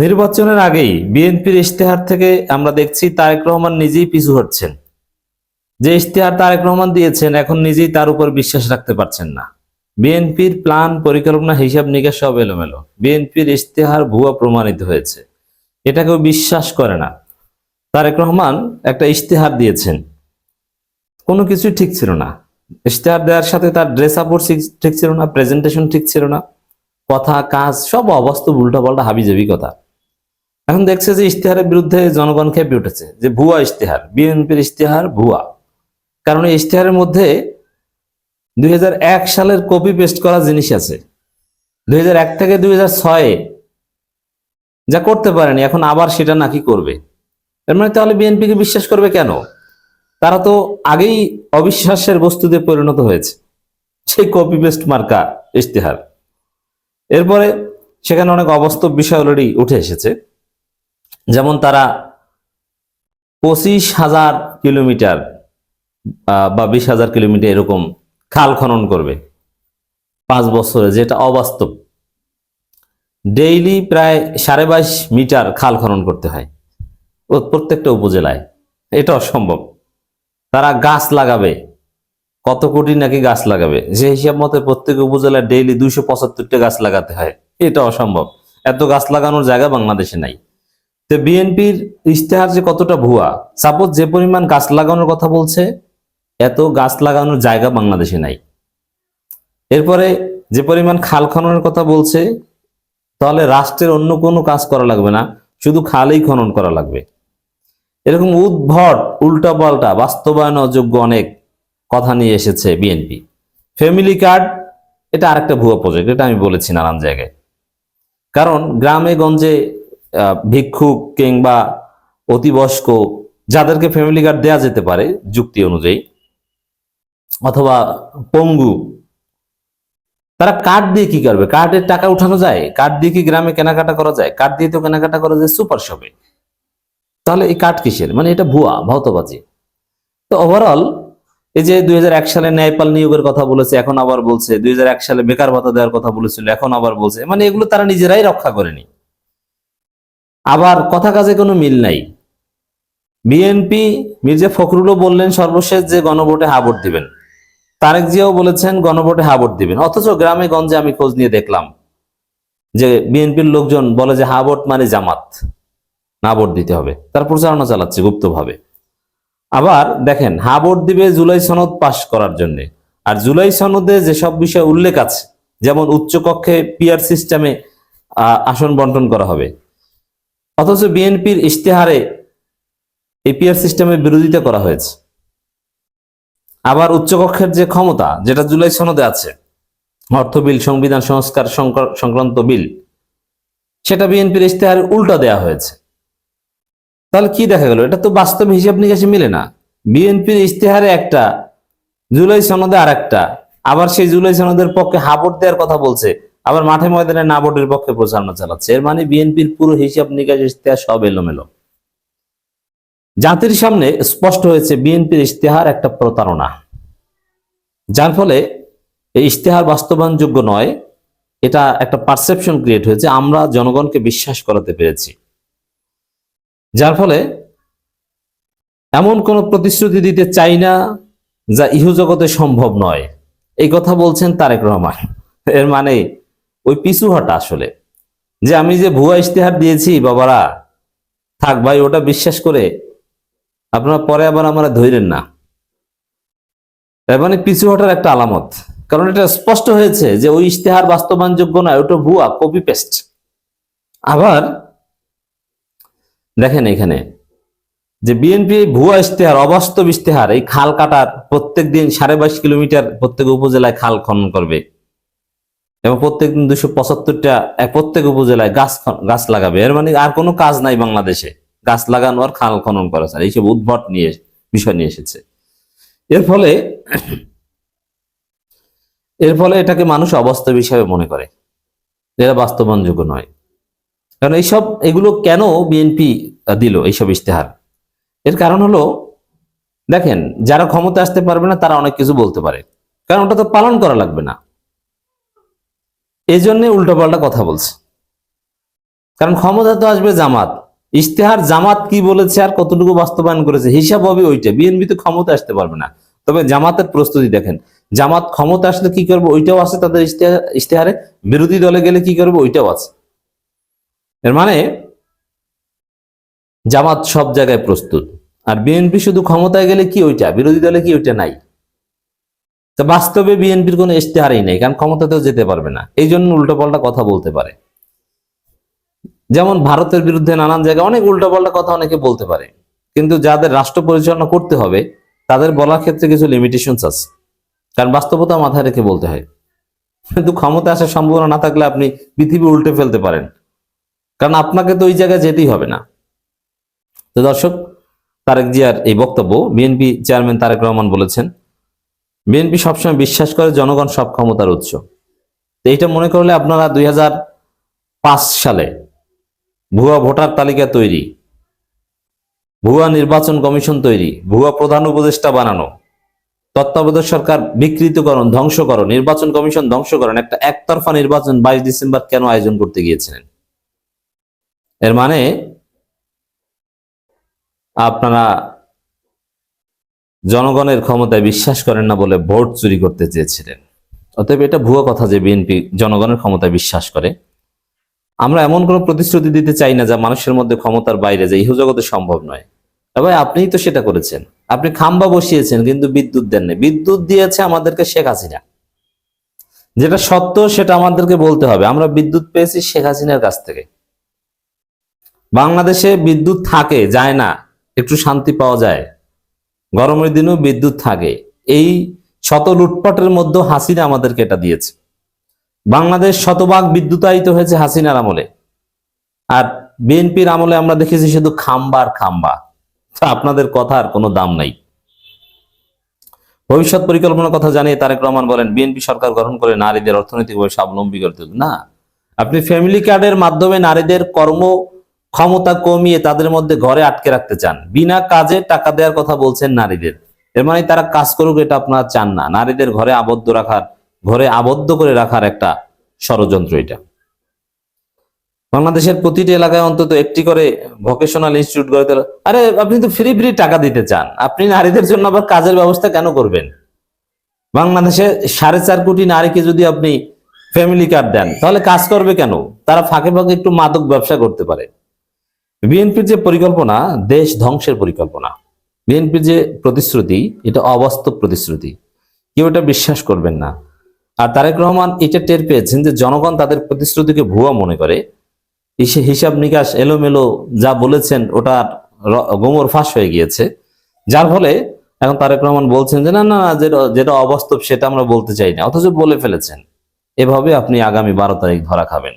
নির্বাচনের আগেই বিএনপির ইশতেহার থেকে আমরা দেখছি তারেক রহমান নিজেই পিছু হটছেন। যে ইশতেহার তারেক রহমান দিয়েছেন এখন নিজেই তার উপর বিশ্বাস রাখতে পারছেন না। বিএনপির প্ল্যান, পরিকল্পনা, হিসাব নিকাশ সব এলোমেলো। বিএনপির ইশতেহার ভুয়া প্রমাণিত হয়েছে, এটা কেউ বিশ্বাস করে না। তারেক রহমান একটা ইশতেহার দিয়েছেন, কোনো কিছুই ঠিক ছিল না। ইশতেহার দেওয়ার সাথে তার ড্রেস আপও ঠিক ছিল না, প্রেজেন্টেশন ঠিক ছিল না, কথা কাজ সব অবাস্তব, উল্টাপাল্টা হাবিজাবি কথা। এখন দেখছে যে ইশতেহারের বিরুদ্ধে জনগণ খেপে উঠেছে, যে ভুয়া ইশতেহার, বিএনপির ইশতেহার ভুয়া। কারণ এই ইশতেহারের মধ্যে 2001 সালের কপি পেস্ট করা জিনিস আছে। 2001 থেকে 2006 যা করতে পারেনি এখন আবার সেটা নাকি করবে। এর মানে তাহলে বিএনপিকে বিশ্বাস করবে কেন? তারা তো আগেই অবিশ্বাসের বস্তুতে পরিণত হয়েছে, সেই কপি পেস্ট মার্কা ইশতেহার। এরপরে সেখানে অনেক অবাস্তব বিষয় অলরেডি উঠে এসেছে। যেমন তারা 25,000 কিলোমিটার বা 20,000 কিলোমিটার এরকম খাল খনন করবে 5 বছরে, যেটা অবাস্তব। ডেইলি প্রায় 22.5 মিটার খাল খনন করতে হয় প্রত্যেকটা উপজেলায়, এটা অসম্ভব। তারা গাছ লাগাবে, কত কোটি নাকি গাছ লাগাবে, যে হিসাব মতে প্রত্যেক উপজেলায় ডেইলি 275টা গাছ লাগাতে হয়, এটা অসম্ভব। এত গাছ লাগানোর জায়গা বাংলাদেশে নাই। তো বিএনপির ইশতেহার যে কতটা ভুয়া, সাপোজ যে পরিমাণ গাছ লাগানোর কথা বলছে, এত গাছ লাগানোর জায়গা বাংলাদেশে নাই। এরপরে যে পরিমাণ খাল খননের কথা বলছে, তাহলে রাষ্ট্রের অন্য কোনো কাজ করা লাগবে না, শুধু খালই খনন করা লাগবে। এরকম উদ্ভট, উল্টাপাল্টা, বাস্তবায়ন অযোগ্য অনেক কথা নিয়ে এসেছে বিএনপি। ফ্যামিলি কার্ড, এটা আরেকটা ভুয়া প্রজেক্ট, এটা আমি বলেছি নানান জায়গায়। কারণ গ্রামে গঞ্জে ভিক্ষুক কিংবা অতিবয়স্ক যাদেরকে ফ্যামিলি কার্ড দেয়া যেতে পারে যুক্তি অনুযায়ী, অথবা পঙ্গু, তারা কার্ড দিয়ে কি করবে? কার্ডের টাকা উঠানো যায়? কার্ড দিয়ে কি গ্রামে কেনাকাটা করা যায়? কার্ড দিয়ে তো কেনাকাটা করা যায় সুপার শপে। তাহলে এই কার্ড কিসের? মানে এটা ভুয়া, ভৌতবাজি। তো ওভারঅল এই যে 2001 সালে ন্যায়পাল নিয়োগের কথা বলেছে, এখন আবার বলছে 2001 সালে বেকার ভাতা দেওয়ার কথা বলেছিল, এখন আবার বলছে। মানে এগুলো তারা নিজেরাই রক্ষা করেনি। আবার কথা কাজে কোনো মিল নাই। বিএনপি, মির্জা ফখরুলও বললেন সর্বশেষ যে গণভোটে হা ভোট দিবেন, তারেক জিয়াও বলেছেন গণভোটে হা ভোট দিবেন। অথচ গ্রামে গঞ্জে আমি খোঁজ নিয়ে দেখলাম যে বিএনপির লোকজন বলে যে হা ভোট মানে জামাত, না ভোট দিতে হবে। তার প্রচারণা চালাচ্ছে গুপ্তভাবে। আবার দেখেন, হা ভোট দিবে জুলাই সনদ পাশ করার জন্য। আর জুলাই সনদে যেসব বিষয় উল্লেখ আছে, যেমন উচ্চকক্ষে পিআর সিস্টেমে আসন বন্টন করা হবে, অথচ বিএনপির ইশতেহারে এই পিআর সিস্টেমের বিরোধিতা করা হয়েছে। আবার উচ্চকক্ষের যে ক্ষমতা, যেটা জুলাই সনদে আছে, অর্থ বিল, সংবিধান সংস্কার সংক্রান্ত বিল, সেটা বিএনপির ইশতেহারে উল্টা দেয়া হয়েছে। তাহলে কি দেখা গেল? এটা তো বাস্তব হিসাব নিকাশে মিলে না। বিএনপির ইশতেহারে একটা, জুলাই সনদে আর একটা। আবার সেই জুলাই সনদের পক্ষে হা ভোট দেওয়ার কথা বলছে, আবার মাঠে ময়দানে না ভোটের পক্ষে প্রচারণা চালাচ্ছে। এর মানে বিএনপির পুরো হিসাব নিকাশ, ইশতেহার সব এলোমেলো। জাতির সামনে স্পষ্ট হয়েছে বিএনপির ইশতেহার একটা প্রতারণা, যার ফলে এই ইশতেহার বাস্তবায়নযোগ্য নয়। এটা একটা পারসেপশন ক্রিয়েট হয়েছে, আমরা জনগণকে বিশ্বাস করাতে পেরেছি, যার ফলে এমন কোন প্রতিশ্রুতি দিতে চাই না যা ইহজগতে সম্ভব নয়, এই কথা বলছেন তারেক রহমান। এর মানে ওই পিছু হটা আসলে, যে আমি যে ভুয়া ইশতেহার দিয়েছি বাবারা, থাক ভাই, ওটা বিশ্বাস করে আপনারা পরে আবার আমরা ধরেন না। এর মানে পিছু হটার একটা আলামত। কারণ এটা স্পষ্ট হয়েছে যে ওই ইশতেহার বাস্তবায়নযোগ্য নয়, ওটা ভুয়া, কপি পেস্ট। আবার দেখেন এখানে যে বিএনপি ভুয়া ইশতেহার, অবাস্তব ইশতেহার, এই খাল কাটার, প্রত্যেক দিন 22.5 কিলোমিটার প্রত্যেক উপজেলায় খাল খনন করবে এবং প্রত্যেকদিন 275টা প্রত্যেক উপজেলায় গাছ লাগাবে। এর মানে আর কোনো কাজ নাই বাংলাদেশে, গাছ লাগানো আর খাল খনন করা ছাড়া। এইসব উদ্ভট নিয়ে বিষয় নিয়ে এসেছে। এর ফলে এটাকে মানুষ অবাস্তব হিসাবে মনে করে, যেটা বাস্তবায়নযোগ্য নয়। কারণ এগুলো কেন বিএনপি দিল এইসব ইশতেহার? এর কারণ হলো, দেখেন, যারা ক্ষমতা আসতে পারবে না তারা অনেক কিছু বলতে পারে, কারণ ওটা তো পালন করা লাগবে না, এই জন্য উল্টোপাল্টা কথা বলছে। কারণ ক্ষমতা তো আসবে জামাত। ইশতেহার জামাত কি বলেছে আর কতটুকু বাস্তবায়ন করেছে হিসাব হবে ওইটা। বিএনপি তো ক্ষমতা আসতে পারবে না, তবে জামাতের প্রস্তুতি দেখেন। জামাত ক্ষমতা আসলে কি করবে ওইটাও আছে তাদের ইশতেহারে, বিরোধী দলে গেলে কি করবে ওইটাও আছে। এর মানে জামাত সব জায়গায় প্রস্তুত, আর বিএনপি শুধু ক্ষমতায় গেলে কি ওইটা, বিরোধী দলে কি ওইটা নাই। তা বাস্তবে বিএনপির কোনো ইশতেহারই নেই, কারণ ক্ষমতাতেও যেতে পারবে না, এই জন্য উল্টোপাল্টা কথা বলতে পারে। যেমন ভারতের বিরুদ্ধে নানান জায়গায় অনেক উল্টোপাল্টা কথা অনেকে বলতে পারে, কিন্তু যাদের রাষ্ট্র পরিচালনা করতে হবে তাদের বলার ক্ষেত্রে কিছু লিমিটেশনস আছে, কারণ বাস্তবতা মাথায় রেখে বলতে হয়। কিন্তু ক্ষমতা আসার সম্ভাবনা না থাকলে আপনি পৃথিবী উল্টে ফেলতে পারেন, কারণ আপনাকে তো ওই জায়গায় যেতেই হবে না। তো দর্শক, তারেক জিয়ার এই বক্তব্য, বিএনপি চেয়ারম্যান তারেক রহমান বলেছেন, বিএনপি সবসময় বিশ্বাস করে জনগণ সব ক্ষমতার উৎস। তো এইটা মনে করলে আপনারা 2005 সালে ভুয়া ভোটার তালিকা তৈরি, ভুয়া নির্বাচন কমিশন তৈরি, ভুয়া প্রধান উপদেষ্টা বানানো, তত্ত্বাবধায়ক সরকার বিকৃতকরণ, ধ্বংসকরণ, নির্বাচন কমিশন ধ্বংসকরণ, একটা একতরফা নির্বাচন 22 ডিসেম্বর কেন আয়োজন করতে গিয়েছিলেন? এর মানে আপনারা জনগণের ক্ষমতায় বিশ্বাস করেন না বলে ভোট চুরি করতে চেয়েছিলেন। অতএব এটা ভুয়া কথা যে বিএনপি জনগণের ক্ষমতায় বিশ্বাস করে। আমরা এমন কোনো প্রতিশ্রুতি দিতে চাই না যা মানুষের মধ্যে ক্ষমতার বাইরে, যে ইহজগতে সম্ভব নয়। ভাই আপনিই তো সেটা করেছেন, আপনি খাম্বা বসিয়েছেন কিন্তু বিদ্যুৎ দেন না। বিদ্যুৎ দিয়েছে আমাদেরকে শেখ হাসিনা, যেটা সত্য সেটা আমাদেরকে বলতে হবে। আমরা বিদ্যুৎ পেয়েছি শেখ হাসিনার কাছ থেকে। বাংলাদেশে বিদ্যুৎ থাকে, যায় না, একটু শান্তি পাওয়া যায়, গরমের দিনেও বিদ্যুৎ থাকে। এই শত লুটপাটের মধ্যে হাসিনা আমাদেরকে এটা দিয়েছে। বাংলাদেশ শতভাগ বিদ্যুতায়িত হয়েছে হাসিনার আমলে, আর বিএনপির আমলে আমরা দেখেছি শুধু খাম্বা আর খাম্বা। আপনাদের কথার কোনো দাম নাই। ভবিষ্যৎ পরিকল্পনার কথা জানিয়ে তারেক রহমান বলেন, বিএনপি সরকার গঠন করে নারীদের অর্থনৈতিকভাবে স্বাবলম্বী করতে হবে না। আপনি ফ্যামিলি কার্ডের মাধ্যমে নারীদের কর্ম ক্ষমতা কমিয়ে তাদের মধ্যে ঘরে আটকে রাখতে চান, বিনা কাজে টাকা দেওয়ার কথা বলছেন নারীদের। এর মানে তারা কাজ করুক এটা আপনারা চান না, নারীদের ঘরে আবদ্ধ করে রাখার একটা ষড়যন্ত্র এটা। বাংলাদেশের প্রতিটি এলাকায় অন্তত একটি করে ভোকেশনাল ইনস্টিটিউট গড়ে তোলা। আরে আপনি তো ফ্রি ফ্রি টাকা দিতে চান, আপনি নারীদের জন্য আবার কাজের ব্যবস্থা কেন করবেন? বাংলাদেশে 4.5 কোটি নারীকে যদি আপনি ফ্যামিলি কার্ড দেন তাহলে কাজ করবে কেন? তারা ফাঁকে ফাঁকে একটু মাদক ব্যবসা করতে পারে। বিএনপির যে পরিকল্পনা দেশ ধ্বংসের পরিকল্পনা, বিএনপির যে প্রতিশ্রুতি এটা অবাস্তব প্রতিশ্রুতি, কেউ এটা বিশ্বাস করবেন না। আর তারেক রহমান এটা টের পেয়েছেন যে জনগণ তাদের প্রতিশ্রুতিকে ভুয়া মনে করে, হিসাব নিকাশ এলোমেলো যা বলেছেন ওটা গোমর ফাঁস হয়ে গিয়েছে, যার ফলে এখন তারেক রহমান বলছেন যে না না না, যেটা অবাস্তব সেটা আমরা বলতে চাই না, অথচ বলে ফেলেছেন। এভাবে আপনি আগামী 12 তারিখ ধরা খাবেন।